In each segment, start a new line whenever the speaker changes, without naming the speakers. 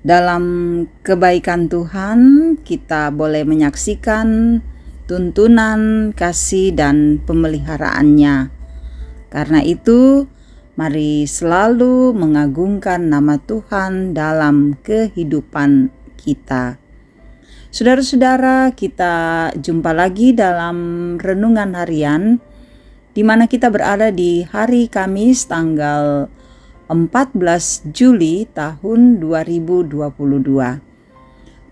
Dalam kebaikan Tuhan, kita boleh menyaksikan tuntunan, kasih, dan pemeliharaannya. Karena itu, mari selalu mengagungkan nama Tuhan dalam kehidupan kita. Saudara-saudara, kita jumpa lagi dalam renungan harian, di mana kita berada di hari Kamis tanggal 14 Juli tahun 2022.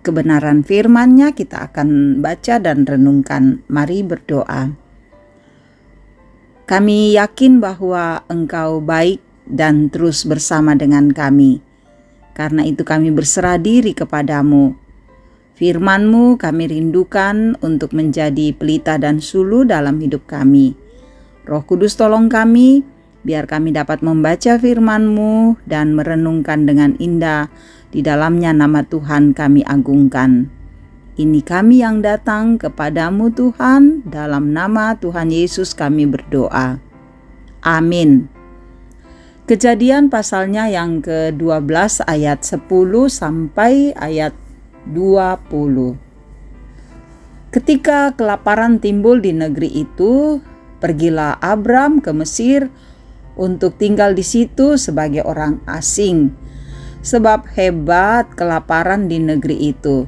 Kebenaran firman-Nya kita akan baca dan renungkan. Mari berdoa. Kami yakin bahwa Engkau baik dan terus bersama dengan kami. Karena itu kami berserah diri kepadamu. Firman-Mu kami rindukan untuk menjadi pelita dan sulu dalam hidup kami. Roh Kudus tolong kami, biar kami dapat membaca firman-Mu dan merenungkan dengan indah. Di dalamnya nama Tuhan kami agungkan. Ini kami yang datang kepadamu Tuhan, dalam nama Tuhan Yesus kami berdoa. Amin. Kejadian pasalnya yang ke-12 ayat 10 sampai ayat 20. Ketika kelaparan timbul di negeri itu, pergilah Abram ke Mesir untuk tinggal di situ sebagai orang asing, sebab hebat kelaparan di negeri itu.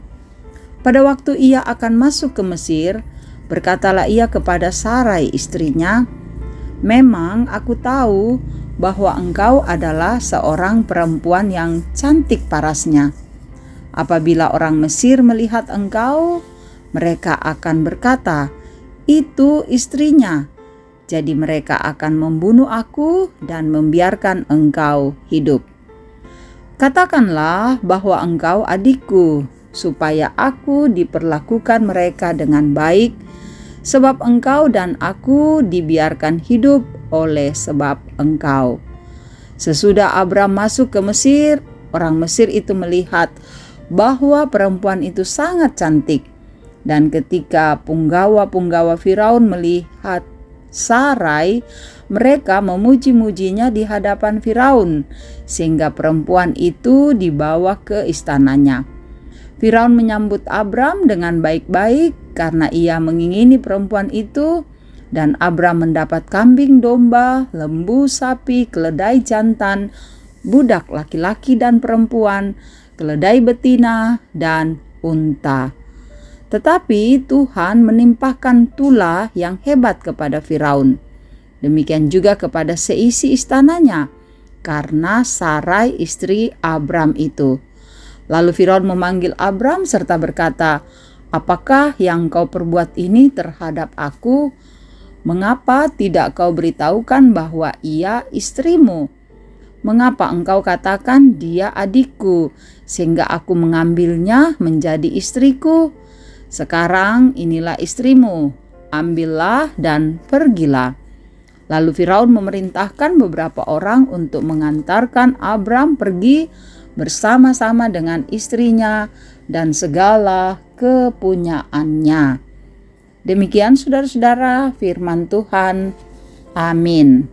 Pada waktu ia akan masuk ke Mesir, berkatalah ia kepada Sarai istrinya, "Memang aku tahu bahwa engkau adalah seorang perempuan yang cantik parasnya. Apabila orang Mesir melihat engkau, mereka akan berkata, 'Itu istrinya.' Jadi mereka akan membunuh aku dan membiarkan engkau hidup. Katakanlah bahwa engkau adikku, supaya aku diperlakukan mereka dengan baik, sebab engkau dan aku dibiarkan hidup oleh sebab engkau." Sesudah Abram masuk ke Mesir, orang Mesir itu melihat bahwa perempuan itu sangat cantik. Dan ketika punggawa-punggawa Firaun melihat Sarai, mereka memuji-mujinya di hadapan Firaun, sehingga perempuan itu dibawa ke istananya. Firaun menyambut Abram dengan baik-baik karena ia mengingini perempuan itu, dan Abram mendapat kambing domba, lembu sapi, keledai jantan, budak laki-laki dan perempuan, keledai betina, dan unta. Tetapi Tuhan menimpahkan tulah yang hebat kepada Firaun. Demikian juga kepada seisi istananya, karena Sarai istri Abram itu. Lalu Firaun memanggil Abram serta berkata, "Apakah yang kau perbuat ini terhadap aku? Mengapa tidak kau beritahukan bahwa ia istrimu? Mengapa engkau katakan dia adikku, sehingga aku mengambilnya menjadi istriku? Sekarang inilah istrimu, ambillah dan pergilah." Lalu Firaun memerintahkan beberapa orang untuk mengantarkan Abram pergi bersama-sama dengan istrinya dan segala kepunyaannya. Demikian saudara-saudara firman Tuhan. Amin.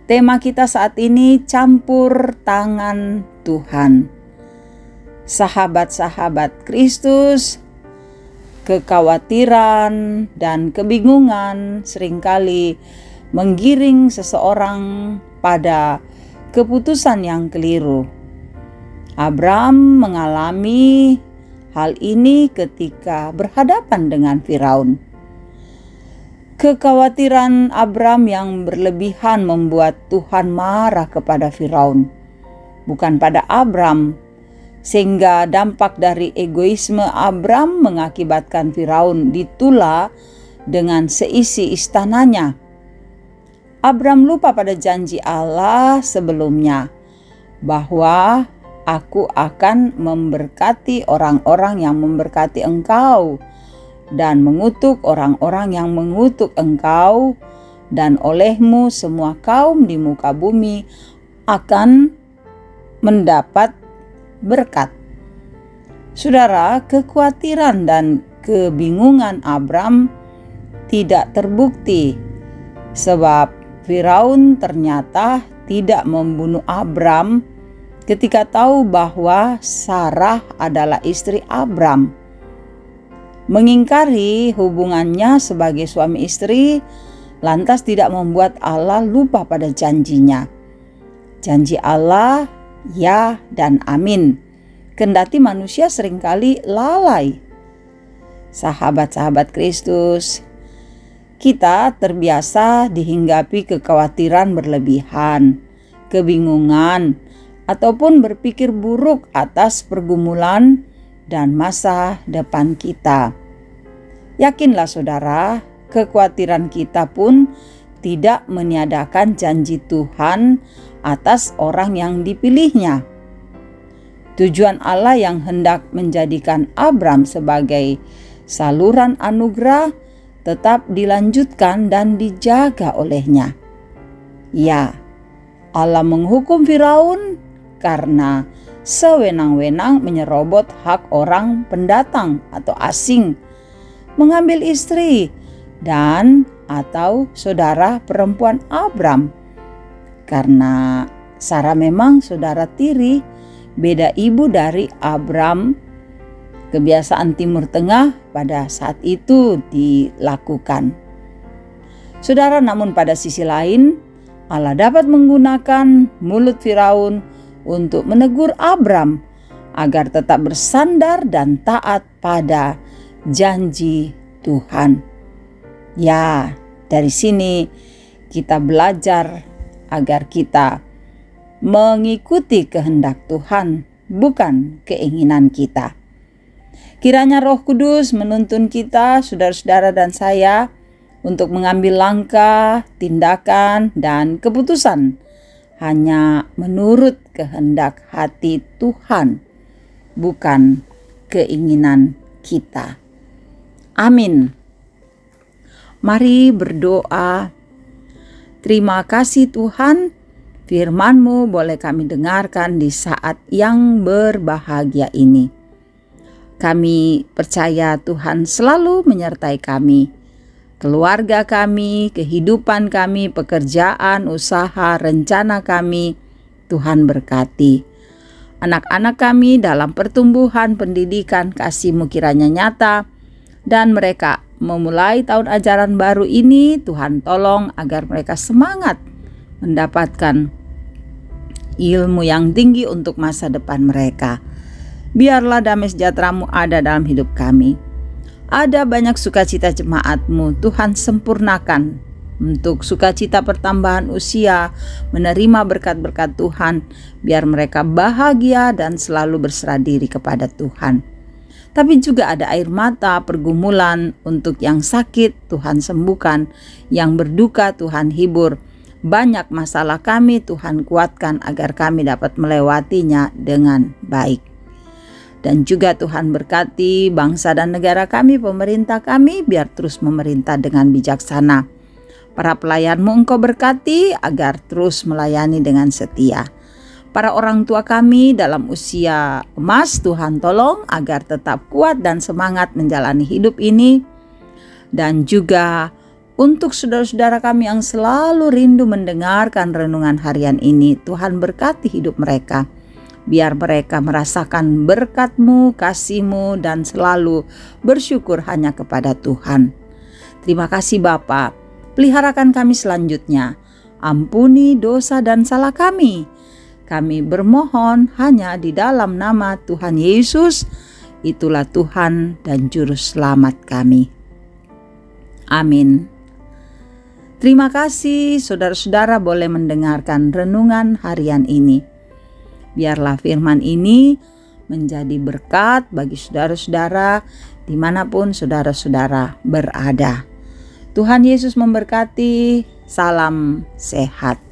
Tema kita saat ini, campur tangan Tuhan. Sahabat-sahabat Kristus, kekhawatiran dan kebingungan seringkali menggiring seseorang pada keputusan yang keliru. Abram mengalami hal ini ketika berhadapan dengan Firaun. Kekhawatiran Abram yang berlebihan membuat Tuhan marah kepada Firaun, bukan pada Abram, sehingga dampak dari egoisme Abram mengakibatkan Firaun ditula dengan seisi istananya. Abram lupa pada janji Allah sebelumnya, bahwa aku akan memberkati orang-orang yang memberkati engkau, dan mengutuk orang-orang yang mengutuk engkau, dan olehmu semua kaum di muka bumi akan mendapat berkat. Saudara, kekhawatiran dan kebingungan Abram tidak terbukti Sebab Firaun ternyata tidak membunuh Abram ketika tahu bahwa Sarah adalah istri Abram. Mengingkari hubungannya sebagai suami istri lantas tidak membuat Allah lupa pada janjinya. Janji Allah ya dan amin, kendati manusia seringkali lalai. Sahabat-sahabat Kristus, kita terbiasa dihinggapi kekhawatiran berlebihan, kebingungan, ataupun berpikir buruk atas pergumulan dan masa depan kita. Yakinlah saudara, kekhawatiran kita pun tidak meniadakan janji Tuhan atas orang yang dipilihnya. Tujuan Allah yang hendak menjadikan Abram sebagai saluran anugerah tetap dilanjutkan dan dijaga olehnya. Ya, Allah menghukum Firaun karena sewenang-wenang menyerobot hak orang pendatang atau asing, mengambil istri dan atau saudara perempuan Abram. Karena Sarah memang saudara tiri, beda ibu dari Abram, kebiasaan Timur Tengah pada saat itu dilakukan. Saudara, namun pada sisi lain, Allah dapat menggunakan mulut Firaun untuk menegur Abram agar tetap bersandar dan taat pada janji Tuhan. Ya, dari sini kita belajar agar kita mengikuti kehendak Tuhan, bukan keinginan kita. Kiranya Roh Kudus menuntun kita, saudara-saudara dan saya, untuk mengambil langkah, tindakan, dan keputusan hanya menurut kehendak hati Tuhan, bukan keinginan kita. Amin. Mari berdoa. Terima kasih Tuhan, firman-Mu boleh kami dengarkan di saat yang berbahagia ini. Kami percaya Tuhan selalu menyertai kami, keluarga kami, kehidupan kami, pekerjaan, usaha, rencana kami. Tuhan berkati. Anak-anak kami dalam pertumbuhan, pendidikan, kasih-Mu kiranya nyata, dan mereka memulai tahun ajaran baru ini. Tuhan tolong agar mereka semangat mendapatkan ilmu yang tinggi untuk masa depan mereka. Biarlah damai sejahtera-Mu ada dalam hidup kami. Ada banyak sukacita jemaat-Mu, Tuhan sempurnakan untuk sukacita pertambahan usia, menerima berkat-berkat Tuhan, biar mereka bahagia dan selalu berserah diri kepada Tuhan. Tapi juga ada air mata, pergumulan untuk yang sakit, Tuhan sembuhkan, yang berduka Tuhan hibur. Banyak masalah kami, Tuhan kuatkan agar kami dapat melewatinya dengan baik. Dan juga Tuhan berkati bangsa dan negara kami, pemerintah kami, biar terus memerintah dengan bijaksana. Para pelayan-Mu Engkau berkati agar terus melayani dengan setia. Para orang tua kami dalam usia emas, Tuhan tolong agar tetap kuat dan semangat menjalani hidup ini. Dan juga untuk saudara-saudara kami yang selalu rindu mendengarkan renungan harian ini, Tuhan berkati hidup mereka. Biar mereka merasakan berkat-Mu, kasih-Mu, dan selalu bersyukur hanya kepada Tuhan. Terima kasih Bapa. Peliharakan kami selanjutnya. Ampuni dosa dan salah kami. Kami bermohon hanya di dalam nama Tuhan Yesus. Itulah Tuhan dan Juru Selamat kami. Amin. Terima kasih saudara-saudara boleh mendengarkan renungan harian ini. Biarlah firman ini menjadi berkat bagi saudara-saudara dimanapun saudara-saudara berada. Tuhan Yesus memberkati. Salam sehat.